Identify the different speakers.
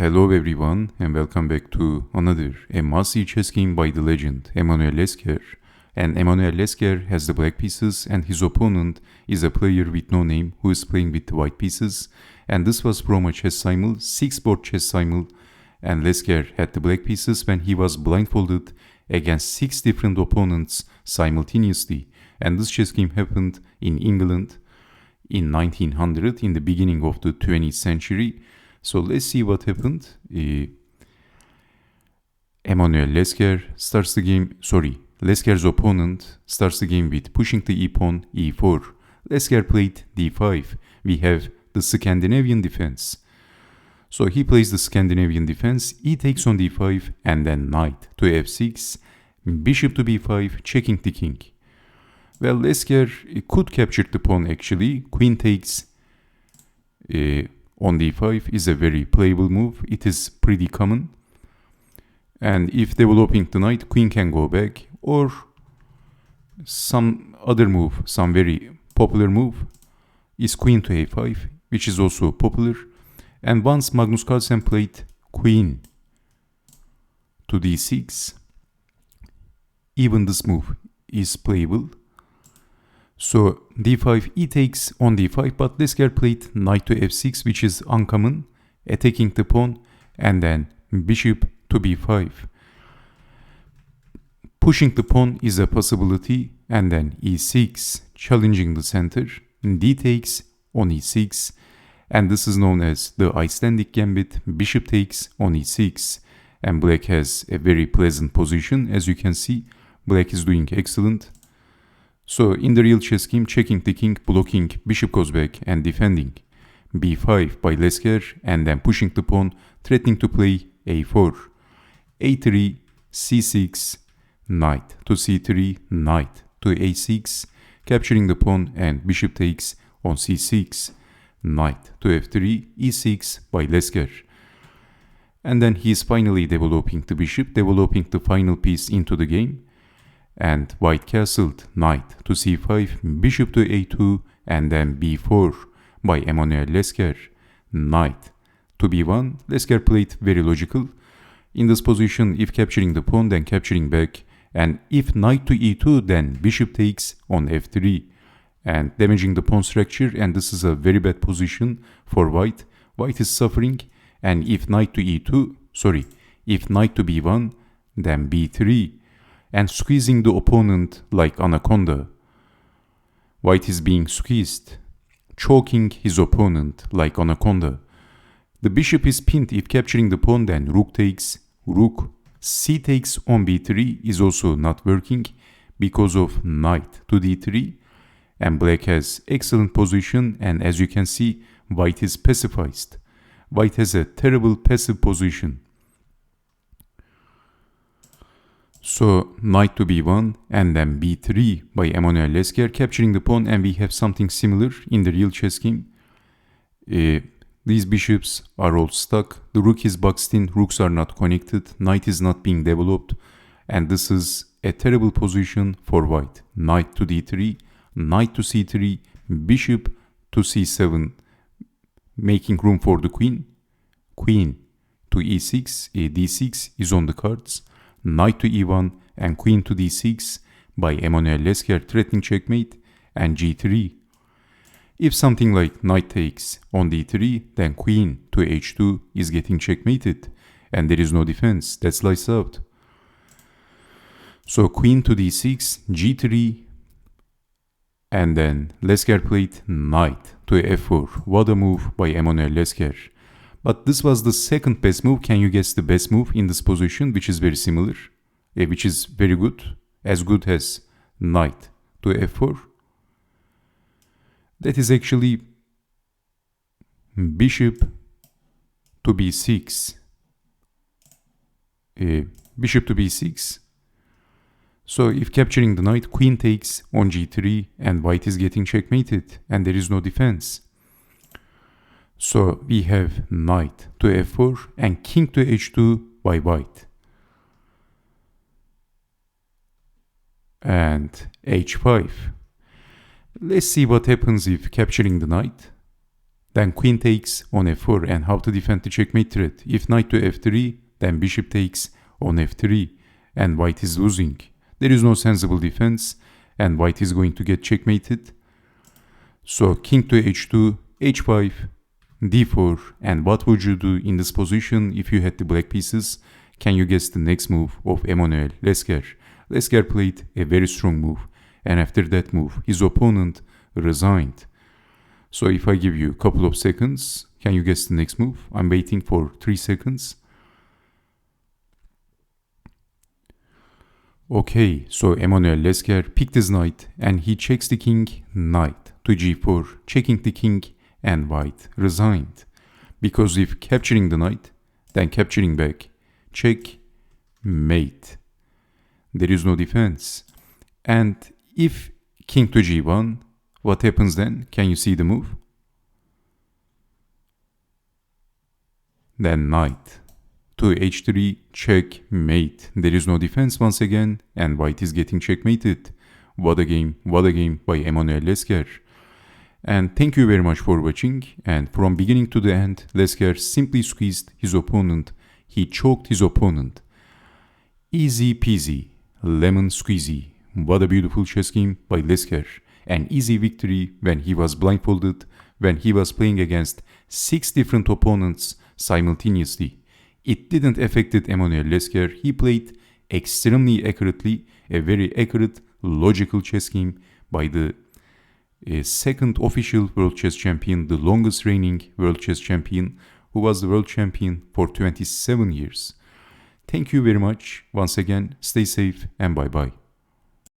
Speaker 1: Hello everyone and welcome back to another massive chess game by the legend Emanuel Lasker. And Emanuel Lasker has the black pieces and his opponent is a player with no name who is playing with the white pieces. And this was from a chess simul, 6-board chess simul, and Lasker had the black pieces when he was blindfolded against 6 different opponents simultaneously. And this chess game happened in England in 1900, in the beginning of the 20th century. So let's see what happened. Lasker's opponent starts the game with pushing the e-pawn e4. Lasker played d5. We have the Scandinavian defense. So he plays the Scandinavian defense, e takes on d5, and then knight to f6, bishop to b5, checking the king. Well, Lasker could capture the pawn actually. Queen takes on d5 is a very playable move. It is pretty common. And if developing the knight, queen can go back, or some other move, some very popular move is queen to a5, which is also popular. And once Magnus Carlsen played queen to d6, even this move is playable. So d5, e takes on d5, but Lasker played knight to f6, which is uncommon, attacking the pawn, and then bishop to b5. Pushing the pawn is a possibility, and then e6, challenging the center, d takes on e6, and this is known as the Icelandic gambit. Bishop takes on e6, and black has a very pleasant position. As you can see, black is doing excellent. So in the real chess game, checking the king, blocking, bishop goes back, and defending b5 by Lasker, and then pushing the pawn, threatening to play a4, a3, c6, knight to c3, knight to a6, capturing the pawn, and bishop takes on c6, knight to f3, e6 by Lasker. And then he is finally developing the bishop, developing the final piece into the game. And white castled, knight to c5, bishop to a2, and then b4 by Emanuel Lasker, knight to b1. Lasker played very logical. In this position, if capturing the pawn, then capturing back, and if knight to e2, then bishop takes on f3, and damaging the pawn structure, and this is a very bad position for white. White is suffering, and if knight to b1, then b3, and squeezing the opponent like anaconda. White is being squeezed, choking his opponent like anaconda. The bishop is pinned. If capturing the pawn, then rook takes, rook, c takes on b3 is also not working because of knight to d3, and black has excellent position, and as you can see, white is pacifized. White has a terrible passive position. So knight to b1 and then b3 by Emanuel Lasker, capturing the pawn, and we have something similar in the real chess game. These bishops are all stuck, the rook is boxed in, rooks are not connected, knight is not being developed, and this is a terrible position for white. Knight to d3, knight to c3, bishop to c7, making room for the queen. Queen to e6, d6 is on the cards. Knight to e1 and queen to d6 by Emanuel Lasker, threatening checkmate, and g3. If something like knight takes on d3, then queen to h2 is getting checkmated, and there is no defense. That's lights out. So queen to d6, g3, and then Lasker played knight to f4. What a move by Emanuel Lasker. But this was the second best move. Can you guess the best move in this position, which is very similar, which is very good, as good as knight to f4? That is actually bishop to b6. Bishop to b6. So if capturing the knight, queen takes on g3, and white is getting checkmated, and there is no defense. So we have knight to f4 and king to h2 by white. And h5. Let's see what happens if capturing the knight. Then queen takes on f4, and how to defend the checkmate threat. If knight to f3, then bishop takes on f3, and white is losing. There is no sensible defense, and white is going to get checkmated. So king to h2, h5, d4, and what would you do in this position if you had the black pieces? Can you guess the next move of Emanuel Lasker? Lasker played a very strong move, and after that move, his opponent resigned. So if I give you a couple of seconds, can you guess the next move? I'm waiting for 3 seconds. Okay, so Emanuel Lasker picked his knight, and he checks the king, knight to g4, checking the king, and white resigned. Because if capturing the knight, then capturing back, check, mate. There is no defense. And if king to g1, what happens then? Can you see the move? Then knight to h3, check, mate. There is no defense once again, and white is getting checkmated. What a game by Emanuel Lasker. And thank you very much for watching, and from beginning to the end, Lasker simply squeezed his opponent. He choked his opponent. Easy peasy, lemon squeezy. What a beautiful chess game by Lasker. An easy victory when he was blindfolded, when he was playing against 6 different opponents simultaneously. It didn't affect Emanuel Lasker. He played extremely accurately, a very accurate, logical chess game by the second official world chess champion, the longest reigning world chess champion, who was the world champion for 27 years. Thank you very much. Once again, stay safe and bye-bye.